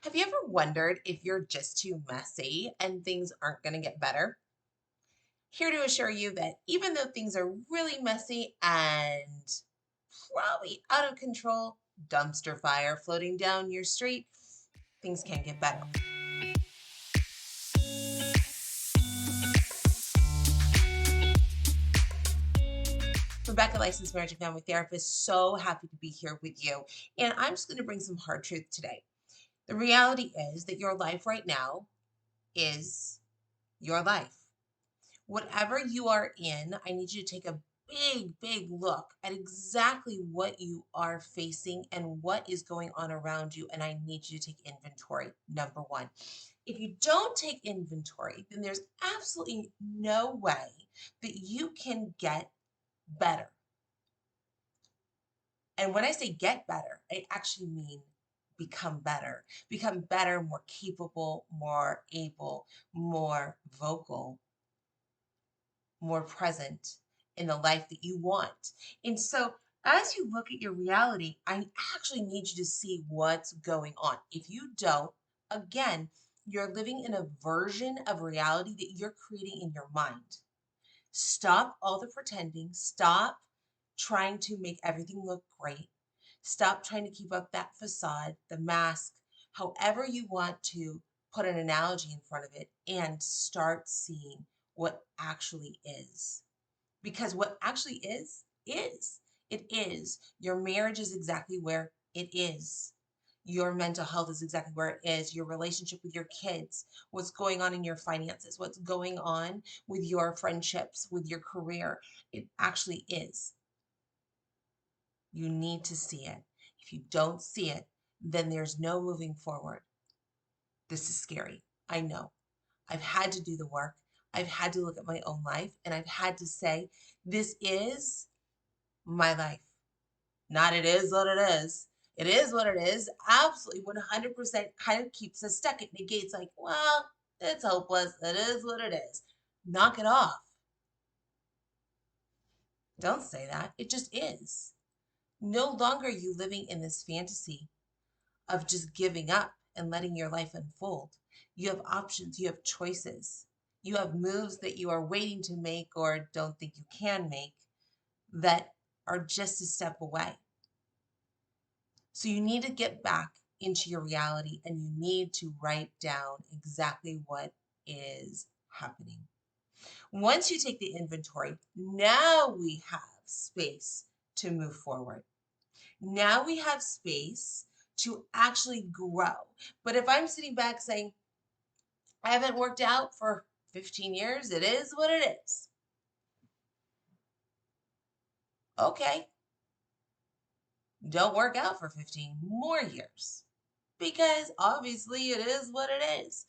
Have you ever wondered if you're just too messy and things aren't going to get better? Here to assure you that even though things are really messy and probably out of control, dumpster fire floating down your street, things can get better. Rebecca, licensed marriage and family therapist, so happy to be here with you. And I'm just going to bring some hard truth today. The reality is that your life right now is your life. Whatever you are in, I need you to take a big look at exactly what you are facing and what is going on around you. And I need you to take inventory, number one. If you don't take inventory, then there's absolutely no way that you can get better. And when I say get better, I actually mean become better, more capable, more able, more vocal, more present in the life that you want. And so, as you look at your reality, I actually need you to see what's going on. If you don't, again, you're living in a version of reality that you're creating in your mind. Stop all the pretending. Stop trying to make everything look great. Stop trying to keep up that facade, the mask, however you want to put an analogy in front of it, and start seeing what actually is. Because what actually is. It is. Your marriage is exactly where it is. Your mental health is exactly where it is. Your relationship with your kids, what's going on in your finances, what's going on with your friendships, with your career. It actually is. You need to see it. If you don't see it, then there's no moving forward. This is scary. I know. I've had to do the work. I've had to look at my own life and I've had to say, this is my life. Not it is what it is. It is what it is. Absolutely 100% kind of keeps us stuck. It negates, like, well, it's hopeless. It is what it is. Knock it off. Don't say that. It just is. No longer are you living in this fantasy of just giving up and letting your life unfold. You have options, you have choices, you have moves that you are waiting to make or don't think you can make that are just a step away. So you need to get back into your reality and you need to write down exactly what is happening. Once you take the inventory, now we have space to move forward. Now we have space to actually grow. But if I'm sitting back saying, I haven't worked out for 15 years, it is what it is. Okay, don't work out for 15 more years because obviously it is what it is.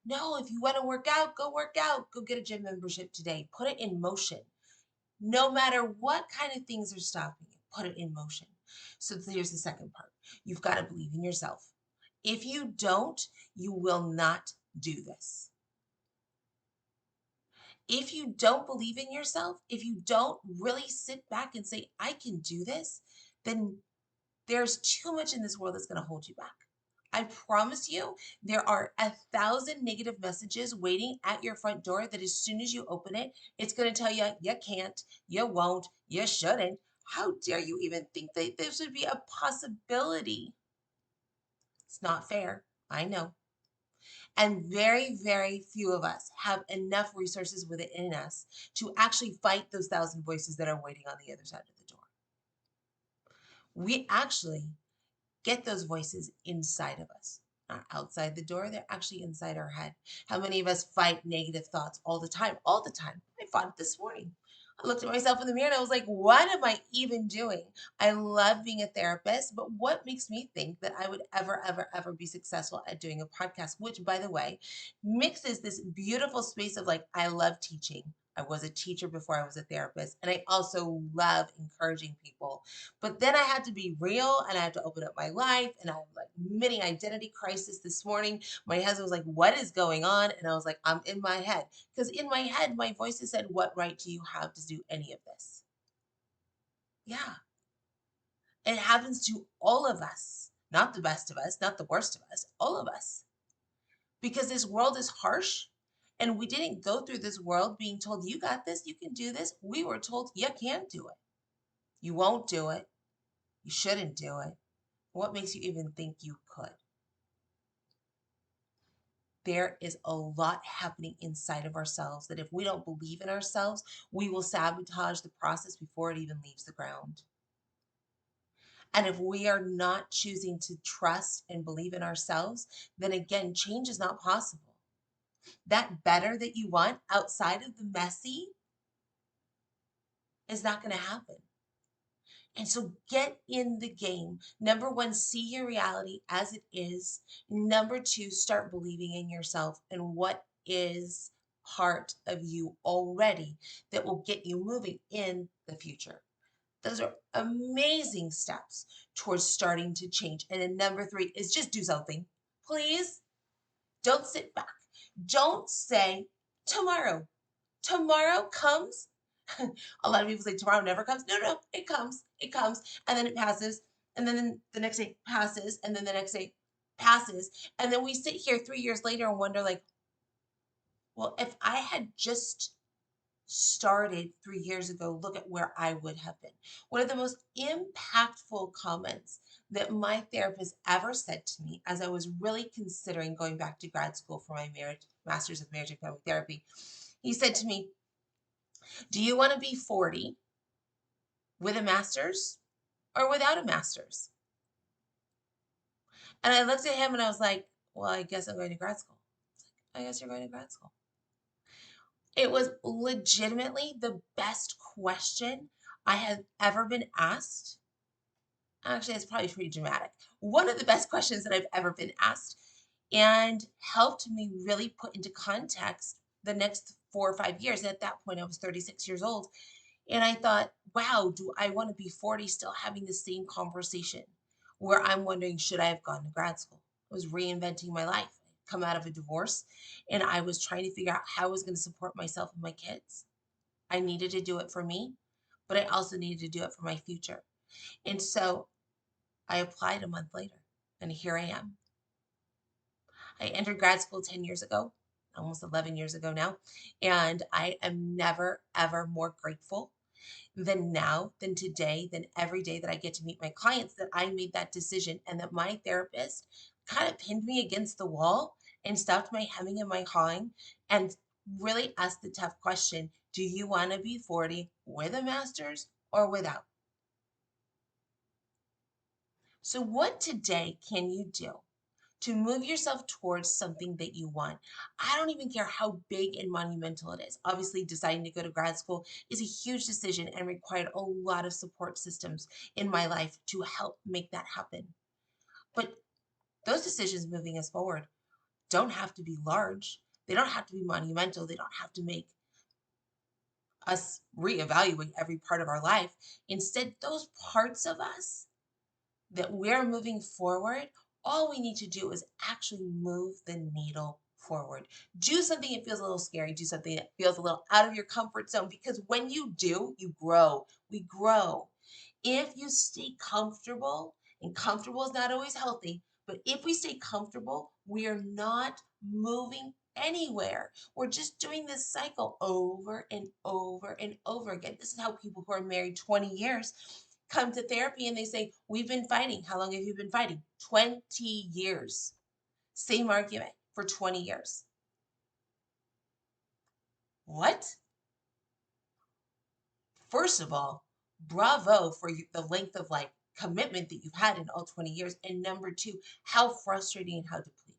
No, if you want to work out, go work out. Go get a gym membership today. Put it in motion. No matter what kind of things are stopping you, put it in motion. So here's the second part. You've got to believe in yourself. If you don't, you will not do this. If you don't believe in yourself, if you don't really sit back and say, I can do this, then there's too much in this world that's going to hold you back. I promise you, there are 1,000 negative messages waiting at your front door that as soon as you open it, it's going to tell you, you can't, you won't, you shouldn't. How dare you even think that this would be a possibility? It's not fair. I know. And very few of us have enough resources within us to actually fight those 1,000 voices that are waiting on the other side of the door. We actually get those voices inside of us, not outside the door. They're actually inside our head. How many of us fight negative thoughts all the time? All the time. I fought it this morning. I looked at myself in the mirror and I was like, what am I even doing? I love being a therapist, but what makes me think that I would ever be successful at doing a podcast, which, by the way, mixes this beautiful space of like, I love teaching. I was a teacher before I was a therapist, and I also love encouraging people. But then I had to be real and I had to open up my life, and I was like mini identity crisis this morning. My husband was like, what is going on? And I was like, I'm in my head. Because in my head, my voices said, what right do you have to do any of this? Yeah, it happens to all of us. not the best of us, not the worst of us, all of us. Because this world is harsh and we didn't go through this world being told, you got this, you can do this. We were told, you can't do it. You won't do it. You shouldn't do it. What makes you even think you could? There is a lot happening inside of ourselves that if we don't believe in ourselves, we will sabotage the process before it even leaves the ground. And if we are not choosing to trust and believe in ourselves, then again, change is not possible. That better that you want outside of the messy is not going to happen. And so get in the game. Number one, see your reality as it is. Number two, start believing in yourself and what is part of you already that will get you moving in the future. Those are amazing steps towards starting to change. And then number three is just do something. Please don't sit back. Don't say tomorrow. Tomorrow comes. A lot of people say tomorrow never comes. No, no, it comes. It comes. And then it passes. And then the next day passes. And then the next day passes. And then we sit here 3 years later and wonder, like, well, if I had just started 3 years ago, look at where I would have been. One of the most impactful comments that my therapist ever said to me as I was really considering going back to grad school for my marriage, master's of marriage and family therapy, he said to me, do you want to be 40 with a master's or without a master's? And I looked at him and I was like, well, I guess I'm going to grad school. I guess you're going to grad school. It was legitimately the best question I had ever been asked. Actually, it's probably pretty dramatic. One of the best questions that I've ever been asked and helped me really put into context the next 4 or 5 years. And at that point, I was 36 years old. And I thought, wow, do I want to be 40 still having the same conversation where I'm wondering, should I have gone to grad school? I was reinventing my life. I'd come out of a divorce and I was trying to figure out how I was going to support myself and my kids. I needed to do it for me, but I also needed to do it for my future. And so I applied a month later, and here I am. I entered grad school 10 years ago, almost 11 years ago now, and I am never, ever more grateful than now, than today, than every day that I get to meet my clients that I made that decision and that my therapist kind of pinned me against the wall and stopped my hemming and my hawing and really asked the tough question, do you want to be 40 with a master's or without? So, what today can you do to move yourself towards something that you want? I don't even care how big and monumental it is. Obviously, deciding to go to grad school is a huge decision and required a lot of support systems in my life to help make that happen. But those decisions moving us forward don't have to be large. They don't have to be monumental. They don't have to make us reevaluate every part of our life. Instead, those parts of us that we're moving forward, all we need to do is actually move the needle forward. Do something that feels a little scary. Do something that feels a little out of your comfort zone because when you do, you grow. We grow. If you stay comfortable, and comfortable is not always healthy, but if we stay comfortable, we are not moving anywhere. We're just doing this cycle over and over and over again. This is how people who are married 20 years come to therapy and they say, we've been fighting. How long have you been fighting? 20 years. Same argument for 20 years. What? First of all, bravo for the length of like commitment that you've had in all 20 years. And number two, how frustrating and how depleting.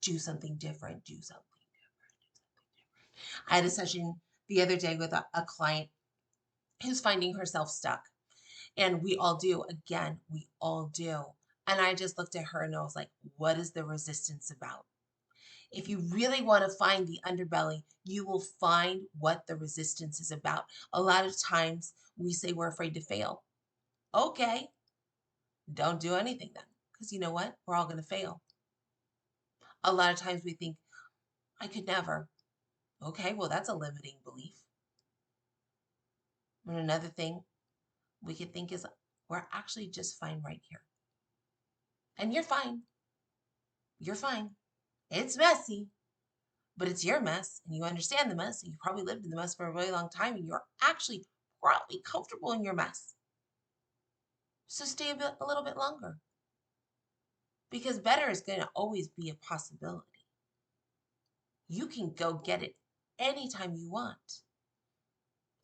Do something different. Do something different. I had a session the other day with a client who's finding herself stuck. And we all do. Again, we all do. And I just looked at her and I was like, what is the resistance about? If you really want to find the underbelly, you will find what the resistance is about. A lot of times we say we're afraid to fail. Okay, don't do anything then. Because you know what? We're all going to fail. A lot of times we think, I could never. Okay, well, that's a limiting belief. And another thing we could think is, we're actually just fine right here. And you're fine. You're fine. It's messy, but it's your mess and you understand the mess. And you probably lived in the mess for a really long time and you're actually probably comfortable in your mess. So stay a little bit longer because better is going to always be a possibility. You can go get it anytime you want.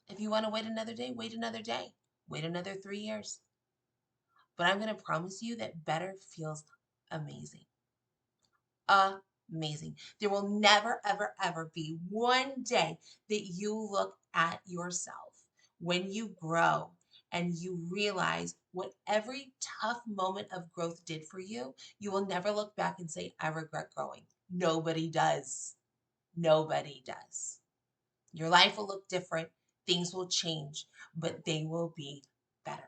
If you want to wait another day, wait another day, wait another 3 years. But I'm going to promise you that better feels amazing. Amazing. There will never, ever, ever be one day that you look at yourself when you grow and you realize what every tough moment of growth did for you. You will never look back and say, I regret growing. Nobody does. Nobody does. Your life will look different. Things will change, but they will be better.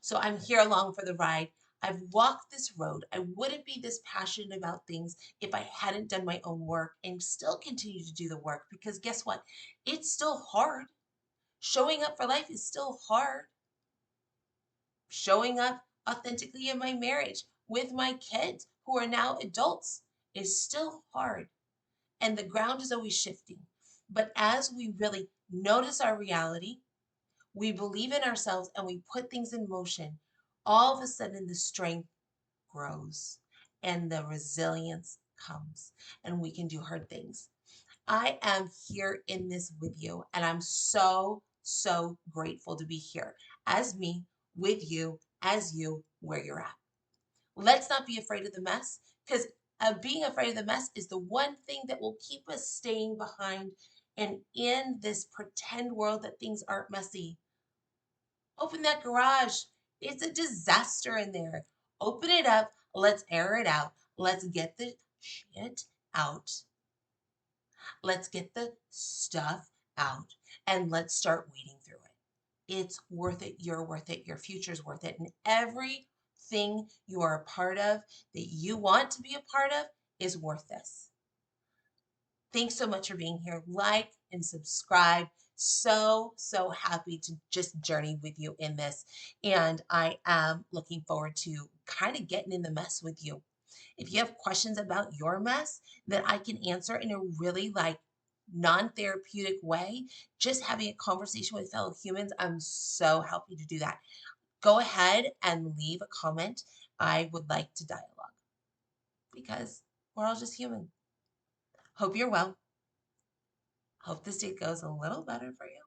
So I'm here along for the ride. I've walked this road. I wouldn't be this passionate about things if I hadn't done my own work and still continue to do the work because guess what? It's still hard. Showing up for life is still hard. Showing up authentically in my marriage with my kids who are now adults is still hard. And the ground is always shifting. But as we really notice our reality, we believe in ourselves and we put things in motion, all of a sudden the strength grows and the resilience comes and we can do hard things. I am here in this with you and I'm so, so grateful to be here as me, with you, as you, where you're at. Let's not be afraid of the mess because being afraid of the mess is the one thing that will keep us staying behind and in this pretend world that things aren't messy. Open that garage. It's a disaster in there. Open it up. Let's air it out. Let's get the shit out. Let's get the stuff out and let's start weeding through it. It's worth it. You're worth it. Your future's worth it. And everything you are a part of that you want to be a part of is worth this. Thanks so much for being here. Like and subscribe. So, so happy to just journey with you in this. And I am looking forward to kind of getting in the mess with you. If you have questions about your mess that I can answer in a really non-therapeutic way, just having a conversation with fellow humans, I'm so happy to do that. Go ahead and leave a comment. I would like to dialogue because we're all just human. Hope you're well. Hope this day goes a little better for you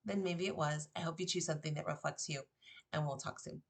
than maybe it was. I hope you choose something that reflects you, and we'll talk soon.